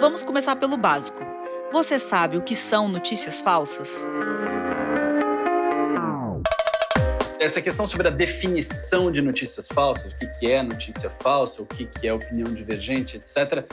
Vamos começar pelo básico. Você sabe o que são notícias falsas? Essa questão sobre a definição de notícias falsas, o que é notícia falsa, o que é opinião divergente, etc.,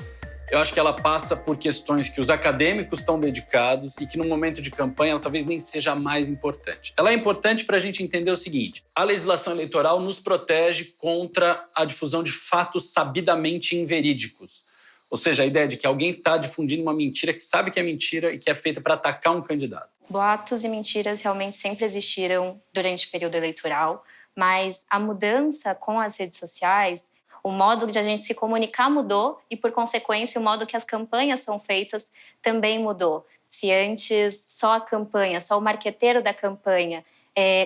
eu acho que ela passa por questões que os acadêmicos estão dedicados e que no momento de campanha ela talvez nem seja a mais importante. Ela é importante para a gente entender o seguinte: a legislação eleitoral nos protege contra a difusão de fatos sabidamente inverídicos. Ou seja, a ideia de que alguém está difundindo uma mentira que sabe que é mentira e que é feita para atacar um candidato. Boatos e mentiras realmente sempre existiram durante o período eleitoral, mas a mudança com as redes sociais, o modo de a gente se comunicar mudou e, por consequência, o modo que as campanhas são feitas também mudou. Se antes só a campanha, só o marqueteiro da campanha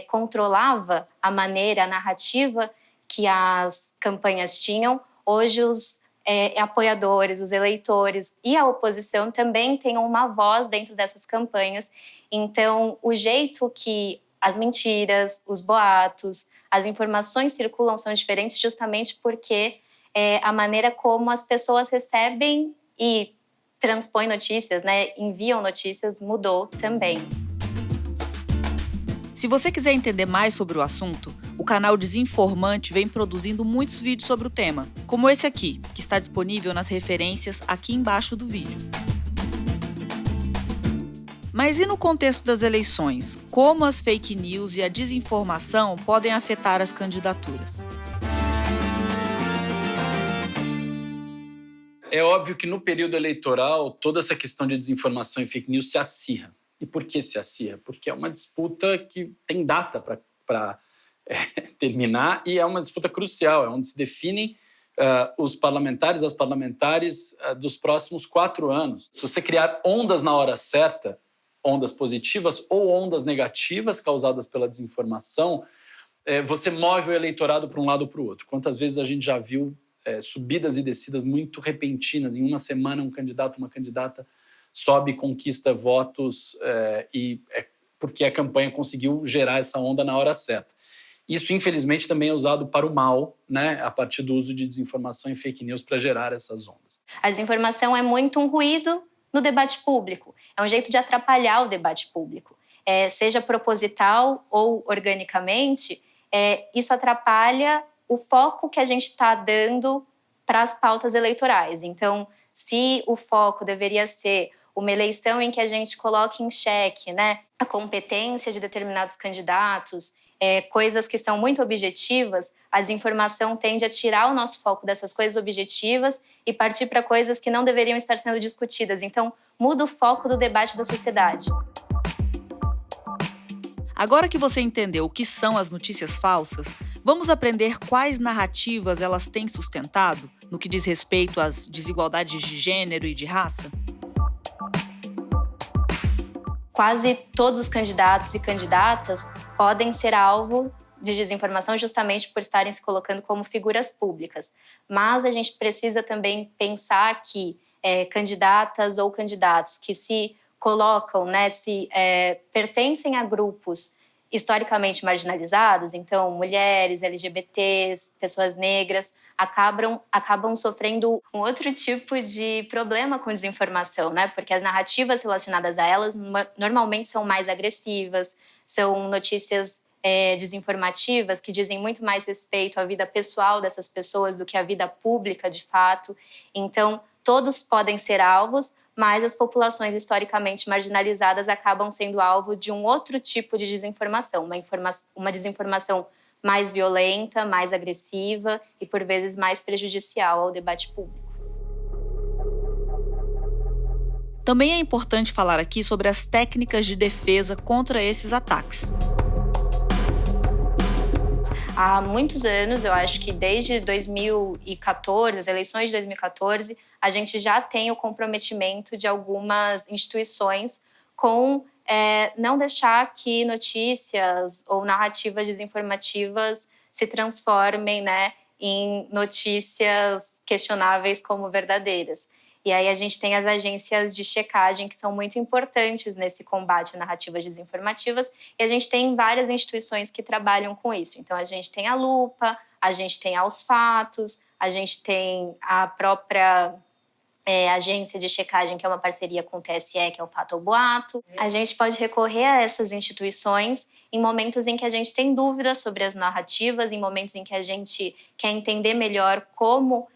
controlava a maneira, a narrativa que as campanhas tinham, hoje os apoiadores, os eleitores e a oposição também têm uma voz dentro dessas campanhas. Então, o jeito que as mentiras, os boatos, as informações circulam são diferentes justamente porque a maneira como as pessoas recebem e transpõem notícias, enviam notícias, mudou também. Se você quiser entender mais sobre o assunto, o canal Desinformante vem produzindo muitos vídeos sobre o tema, como esse aqui, que está disponível nas referências aqui embaixo do vídeo. Mas e no contexto das eleições? Como as fake news e a desinformação podem afetar as candidaturas? É óbvio que no período eleitoral, toda essa questão de desinformação e fake news se acirra. E por que se acirra? Porque é uma disputa que tem data para terminar e é uma disputa crucial, é onde se definem os parlamentares, as parlamentares dos próximos 4 anos. Se você criar ondas na hora certa, ondas positivas ou ondas negativas causadas pela desinformação, você move o eleitorado para um lado ou para o outro. Quantas vezes a gente já viu subidas e descidas muito repentinas, em uma semana um candidato, uma candidata sobe e conquista votos porque a campanha conseguiu gerar essa onda na hora certa. Isso, infelizmente, também é usado para o mal, a partir do uso de desinformação e fake news para gerar essas ondas. A desinformação é muito um ruído no debate público. É um jeito de atrapalhar o debate público. Seja proposital ou organicamente, isso atrapalha o foco que a gente está dando para as pautas eleitorais. Então, se o foco deveria ser uma eleição em que a gente coloque em xeque a competência de determinados candidatos, coisas que são muito objetivas, a desinformação tende a tirar o nosso foco dessas coisas objetivas e partir para coisas que não deveriam estar sendo discutidas. Então, muda o foco do debate da sociedade. Agora que você entendeu o que são as notícias falsas, vamos aprender quais narrativas elas têm sustentado no que diz respeito às desigualdades de gênero e de raça? Quase todos os candidatos e candidatas podem ser alvo de desinformação justamente por estarem se colocando como figuras públicas. Mas a gente precisa também pensar que candidatas ou candidatos que se colocam, pertencem a grupos historicamente marginalizados, então mulheres, LGBTs, pessoas negras, acabam sofrendo um outro tipo de problema com desinformação, porque as narrativas relacionadas a elas normalmente são mais agressivas, são notícias desinformativas que dizem muito mais respeito à vida pessoal dessas pessoas do que à vida pública de fato. Então, todos podem ser alvos, mas as populações historicamente marginalizadas acabam sendo alvo de um outro tipo de desinformação, uma desinformação mais violenta, mais agressiva e, por vezes, mais prejudicial ao debate público. Também é importante falar aqui sobre as técnicas de defesa contra esses ataques. Há muitos anos, eu acho que desde 2014, as eleições de 2014, a gente já tem o comprometimento de algumas instituições com não deixar que notícias ou narrativas desinformativas se transformem em notícias questionáveis como verdadeiras. E aí a gente tem as agências de checagem que são muito importantes nesse combate a narrativas desinformativas e a gente tem várias instituições que trabalham com isso. Então a gente tem a Lupa, a gente tem a Aos Fatos, a gente tem a própria agência de checagem, que é uma parceria com o TSE, que é o Fato ou Boato. A gente pode recorrer a essas instituições em momentos em que a gente tem dúvidas sobre as narrativas, em momentos em que a gente quer entender melhor como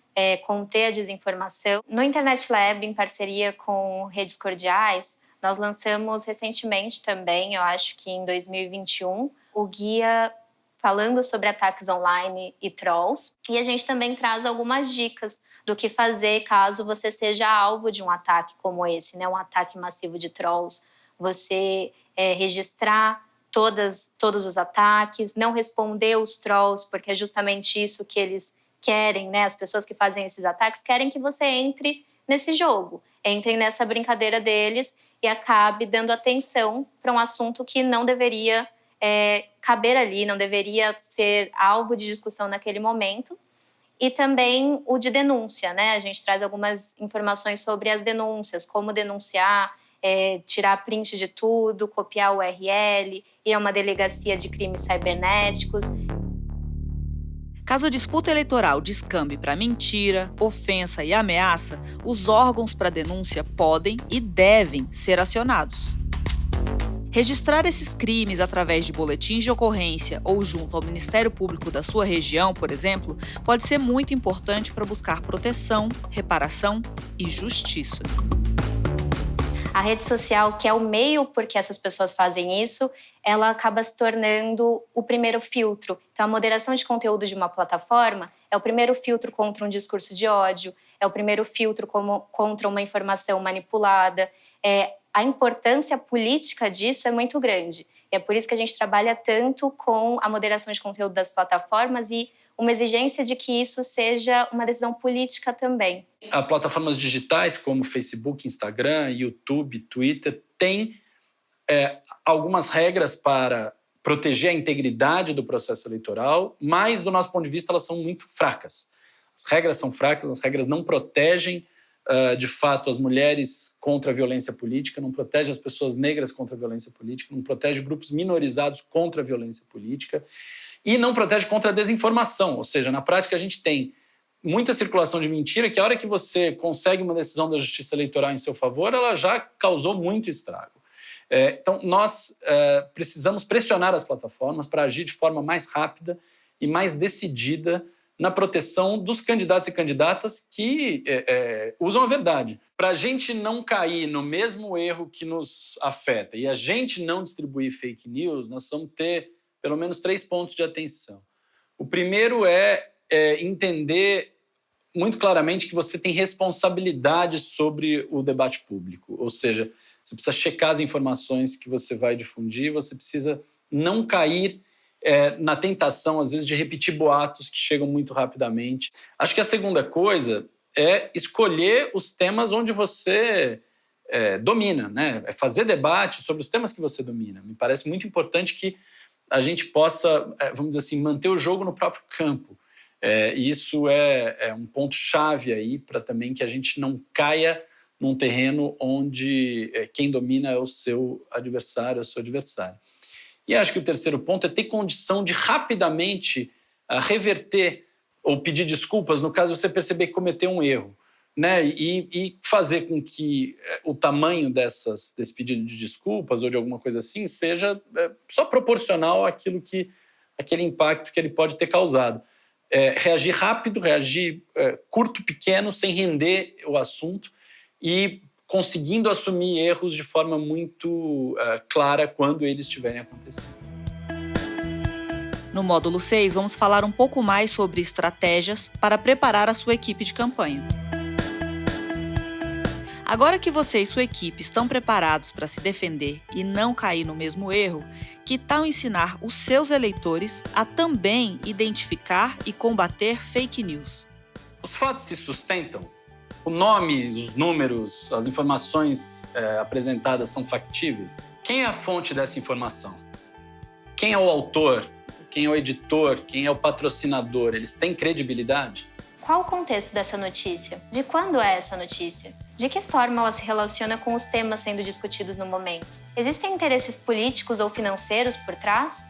conter a desinformação. No Internet Lab, em parceria com Redes Cordiais, nós lançamos recentemente também, eu acho que em 2021, o guia falando sobre ataques online e trolls. E a gente também traz algumas dicas do que fazer caso você seja alvo de um ataque como esse, né? Um ataque massivo de trolls. Você registrar todos os ataques, não responder os trolls, porque é justamente isso que eles querem, né? As pessoas que fazem esses ataques querem que você entre nesse jogo, entre nessa brincadeira deles e acabe dando atenção para um assunto que não deveria caber ali, não deveria ser alvo de discussão naquele momento. E também o de denúncia, né? A gente traz algumas informações sobre as denúncias, como denunciar, tirar print de tudo, copiar o URL, ir a uma delegacia de crimes cibernéticos. Caso a disputa eleitoral descambe para mentira, ofensa e ameaça, os órgãos para denúncia podem e devem ser acionados. Registrar esses crimes através de boletins de ocorrência ou junto ao Ministério Público da sua região, por exemplo, pode ser muito importante para buscar proteção, reparação e justiça. A rede social, que é o meio por que essas pessoas fazem isso, ela acaba se tornando o primeiro filtro. Então, a moderação de conteúdo de uma plataforma é o primeiro filtro contra um discurso de ódio, é o primeiro filtro contra uma informação manipulada. A importância política disso é muito grande. É por isso que a gente trabalha tanto com a moderação de conteúdo das plataformas e uma exigência de que isso seja uma decisão política também. As plataformas digitais como Facebook, Instagram, YouTube, Twitter têm algumas regras para proteger a integridade do processo eleitoral, mas, do nosso ponto de vista, elas são muito fracas. As regras são fracas, as regras não protegem, de fato, as mulheres contra a violência política, não protegem as pessoas negras contra a violência política, não protegem grupos minorizados contra a violência política e não protege contra a desinformação. Ou seja, na prática, a gente tem muita circulação de mentira que a hora que você consegue uma decisão da Justiça Eleitoral em seu favor, ela já causou muito estrago. Então, nós precisamos pressionar as plataformas para agir de forma mais rápida e mais decidida na proteção dos candidatos e candidatas que usam a verdade. Para a gente não cair no mesmo erro que nos afeta e a gente não distribuir fake news, nós vamos ter pelo menos 3 pontos de atenção. O primeiro é entender muito claramente que você tem responsabilidade sobre o debate público, ou seja, você precisa checar as informações que você vai difundir, você precisa não cair na tentação, às vezes, de repetir boatos que chegam muito rapidamente. Acho que a segunda coisa é escolher os temas onde você domina, né? É fazer debate sobre os temas que você domina. Me parece muito importante que a gente possa, vamos dizer assim, manter o jogo no próprio campo. E isso é um ponto-chave aí para também que a gente não caia num terreno onde quem domina é o seu adversário, a sua adversária. E acho que o terceiro ponto é ter condição de rapidamente reverter ou pedir desculpas no caso de você perceber que cometeu um erro, né? E fazer com que o tamanho desse pedido de desculpas ou de alguma coisa assim seja só proporcional àquele impacto que ele pode ter causado. Reagir rápido, reagir curto, pequeno, sem render o assunto e conseguindo assumir erros de forma muito clara quando eles tiverem acontecido. No módulo 6, vamos falar um pouco mais sobre estratégias para preparar a sua equipe de campanha. Agora que você e sua equipe estão preparados para se defender e não cair no mesmo erro, que tal ensinar os seus eleitores a também identificar e combater fake news? Os fatos se sustentam? O nome, os números, as informações apresentadas são factíveis? Quem é a fonte dessa informação? Quem é o autor? Quem é o editor? Quem é o patrocinador? Eles têm credibilidade? Qual o contexto dessa notícia? De quando é essa notícia? De que forma ela se relaciona com os temas sendo discutidos no momento? Existem interesses políticos ou financeiros por trás?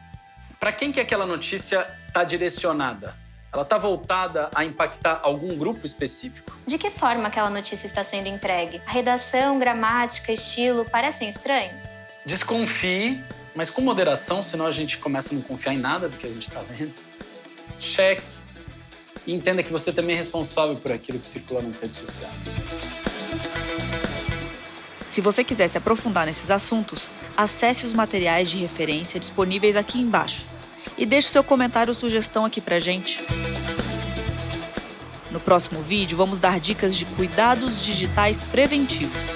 Para quem que aquela notícia está direcionada? Ela está voltada a impactar algum grupo específico? De que forma aquela notícia está sendo entregue? A redação, gramática, estilo parecem estranhos? Desconfie, mas com moderação, senão a gente começa a não confiar em nada do que a gente está lendo. Cheque e entenda que você também é responsável por aquilo que circula nas redes sociais. Se você quiser se aprofundar nesses assuntos, acesse os materiais de referência disponíveis aqui embaixo e deixe seu comentário ou sugestão aqui pra gente. No próximo vídeo, vamos dar dicas de cuidados digitais preventivos.